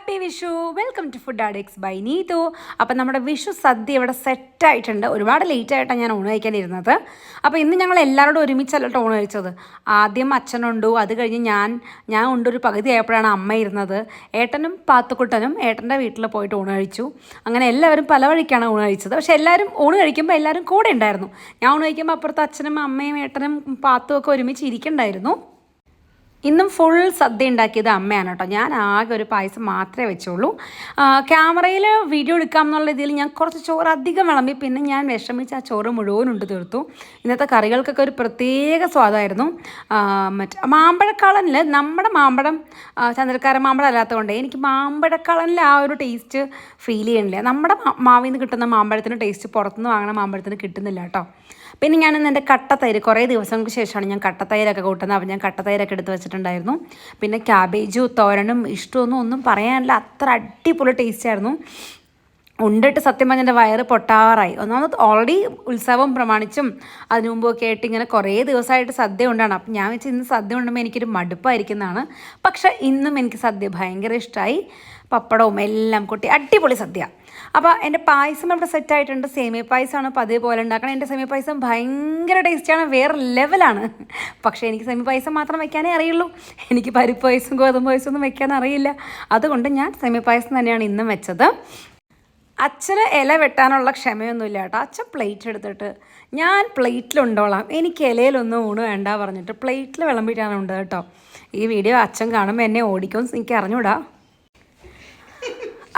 Happy Vishu. Welcome to food addicts by Neethu. Appam നമ്മുടെ വിഷു സദ്യ ഇവിടെ സെറ്റായിട്ടുണ്ട്. ഒരുപാട് ലേറ്റായിട്ടാണ് ഞാൻ ഊണ് കഴിക്കാനിരുന്നത്. അപ്പോൾ ഇന്ന് ഞങ്ങൾ എല്ലാവരോടും ഒരുമിച്ചല്ല ഊണ് കഴിച്ചത്. ആദ്യം അച്ഛനുണ്ടു, അത് കഴിഞ്ഞ് ഞാൻ ഉണ്ടൊരു പകുതി ആയപ്പോഴാണ് അമ്മ ഇരുന്നത്. ഏട്ടനും പാത്തുക്കുട്ടനും ഏട്ടൻ്റെ വീട്ടിൽ പോയിട്ട് ഊണ് കഴിച്ചു. അങ്ങനെ എല്ലാവരും പല വഴിക്കാണ് ഊണ് കഴിച്ചത്. പക്ഷേ എല്ലാവരും ഊണ് കഴിക്കുമ്പോൾ എല്ലാവരും കൂടെ ഉണ്ടായിരുന്നു. ഞാൻ ഊണ് കഴിക്കുമ്പോൾ അപ്പുറത്ത് അച്ഛനും അമ്മയും ഏട്ടനും പാത്തും ഒക്കെ ഒരുമിച്ച് ഇരിക്കണ്ടായിരുന്നു. ഇന്നും ഫുൾ സദ്യ ഉണ്ടാക്കിയത് അമ്മയാണ് കേട്ടോ. ഞാൻ ആകെ ഒരു പായസം മാത്രമേ വെച്ചുള്ളൂ. ക്യാമറയിൽ വീഡിയോ എടുക്കാം എന്നുള്ള രീതിയിൽ ഞാൻ കുറച്ച് ചോറ് അധികം വിളമ്പി. പിന്നെ ഞാൻ വിഷമിച്ച് ആ ചോറ് മുഴുവനുണ്ട് തീർത്തു. ഇന്നത്തെ കറികൾക്കൊക്കെ ഒരു പ്രത്യേക സ്വാദായിരുന്നു. മാമ്പഴക്കളനിൽ നമ്മുടെ മാമ്പഴം ചന്ദ്രക്കാരൻ മാമ്പഴം അല്ലാത്തതുകൊണ്ട് എനിക്ക് മാമ്പഴക്കളനിൽ ആ ഒരു ടേസ്റ്റ് ഫീൽ ചെയ്യണില്ല. നമ്മുടെ മാവിൽ നിന്ന് കിട്ടുന്ന മാമ്പഴത്തിന് ടേസ്റ്റ് പുറത്തുനിന്ന് വാങ്ങുന്ന മാമ്പഴത്തിന് കിട്ടുന്നില്ല കേട്ടോ. പിന്നെ ഞാനിന്ന് എൻ്റെ കട്ടത്തൈര് കുറേ ദിവസങ്ങൾക്ക് ശേഷമാണ് ഞാൻ കട്ടത്തൈരൊക്കെ കൂട്ടുന്നത്. അപ്പോൾ ഞാൻ കട്ടത്തൈരൊക്കെ എടുത്ത് വെച്ചിട്ടുണ്ടായിരുന്നു. പിന്നെ ക്യാബേജും തോരനും ഒന്നും പറയാനില്ല, അത്ര അടിപൊളി ടേസ്റ്റായിരുന്നു. ഉണ്ടിട്ട് സത്യം പറഞ്ഞാൽ എൻ്റെ വയറ് പൊട്ടാറായി. ഒന്നാമത് ഓൾറെഡി ഉത്സവം പ്രമാണിച്ചും അതിനു മുമ്പൊക്കെ ആയിട്ട് ഇങ്ങനെ കുറേ ദിവസമായിട്ട് സദ്യ ഉണ്ടാണ്. അപ്പം ഞാൻ വെച്ച് ഇന്ന് സദ്യ ഉണ്ടുമ്പോൾ എനിക്കൊരു മടുപ്പായിരിക്കുന്നതാണ്. പക്ഷേ ഇന്നും എനിക്ക് സദ്യ ഭയങ്കര ഇഷ്ടമായി. പപ്പടവും എല്ലാം കൂട്ടി അടിപൊളി സദ്യ. അപ്പോൾ എൻ്റെ പായസം ഇവിടെ സെറ്റായിട്ടുണ്ട്. സേമിയ പായസമാണ് പതിവ് പോലെ ഉണ്ടാക്കണം. എൻ്റെ സേമിയ പായസം ഭയങ്കര ടേസ്റ്റിയാണ്, വേറെ ലെവലാണ്. പക്ഷേ എനിക്ക് സേമിയ പായസം മാത്രം വെക്കാനേ അറിയുള്ളൂ. എനിക്ക് പരിപ്പ് പായസം ഗോതമ്പ് പായസം ഒന്നും വെക്കാൻ അറിയില്ല. അതുകൊണ്ട് ഞാൻ സേമിയ പായസം തന്നെയാണ് ഇന്നും വെച്ചത്. അച്ഛന് ഇല വെട്ടാനുള്ള ക്ഷമയൊന്നുമില്ല കേട്ടോ. അച്ഛൻ പ്ലേറ്റ് എടുത്തിട്ട് ഞാൻ പ്ലേറ്റിലുണ്ടോളാം, എനിക്ക് ഇലയിലൊന്നും ഊണ് വേണ്ട പറഞ്ഞിട്ട് പ്ലേറ്റിൽ വിളമ്പിയിട്ടാണ് ഉണ്ട് കേട്ടോ. ഈ വീഡിയോ അച്ഛൻ കാണുമ്പോൾ എന്നെ ഓടിക്കുമെന്ന് എനിക്ക് അറിഞ്ഞൂടാ.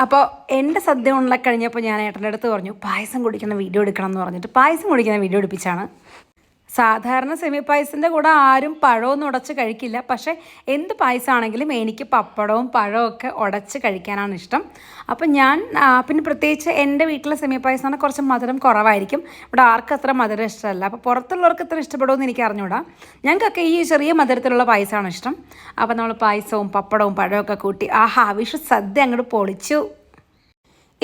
അപ്പോൾ എൻ്റെ സദ്യ ഉള്ള കഴിഞ്ഞപ്പോൾ ഞാൻ ഏട്ടൻ്റെ അടുത്ത് പറഞ്ഞു പായസം കുടിക്കുന്ന വീഡിയോ എടുക്കണം എന്ന് പറഞ്ഞിട്ട് പായസം കുടിക്കുന്ന വീഡിയോ എടുപ്പിച്ചാണ്. സാധാരണ സെമി പായസത്തിൻ്റെ കൂടെ ആരും പഴമൊന്നും ഉടച്ച് കഴിക്കില്ല. പക്ഷേ എന്ത് പായസമാണെങ്കിലും എനിക്ക് പപ്പടവും പഴവും ഒക്കെ ഉടച്ച് കഴിക്കാനാണ് ഇഷ്ടം. അപ്പം ഞാൻ പിന്നെ പ്രത്യേകിച്ച് എൻ്റെ വീട്ടിലെ സെമി പായസമാണ് കുറച്ച് മധുരം കുറവായിരിക്കും. ഇവിടെ ആർക്കും അത്ര മധുരം ഇഷ്ടമല്ല. അപ്പോൾ പുറത്തുള്ളവർക്ക് ഇത്ര ഇഷ്ടപ്പെടുമെന്ന് എനിക്ക് അറിഞ്ഞൂടാ. ഞങ്ങൾക്കൊക്കെ ഈ ചെറിയ മധുരത്തിലുള്ള പായസമാണ് ഇഷ്ടം. അപ്പോൾ നമ്മൾ പായസവും പപ്പടവും പഴമൊക്കെ കൂട്ടി ആഹാ വിഷു സദ്യ അങ്ങോട്ട് പൊളിച്ചു.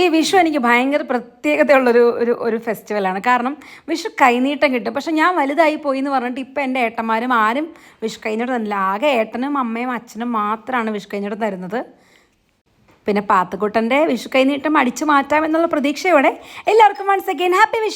ഈ വിഷു എനിക്ക് ഭയങ്കര പ്രത്യേകതയുള്ളൊരു ഒരു ഫെസ്റ്റിവലാണ്. കാരണം വിഷു കൈനീട്ടം കിട്ടും. പക്ഷെ ഞാൻ വലുതായി പോയി എന്ന് പറഞ്ഞിട്ട് ഇപ്പം എൻ്റെ ഏട്ടന്മാരും ആരും വിഷു കൈനീട്ടം തന്നില്ല. ആകെ ഏട്ടനും അമ്മയും അച്ഛനും മാത്രമാണ് വിഷു കൈനീട്ടം തരുന്നത്. പിന്നെ പാത്തുക്കുട്ടൻ്റെ വിഷു കൈനീട്ടം അടിച്ചു മാറ്റാമെന്നുള്ള പ്രതീക്ഷയോടെ എല്ലാവർക്കും വൺസ് അഗൈൻ ഹാപ്പി വിഷു.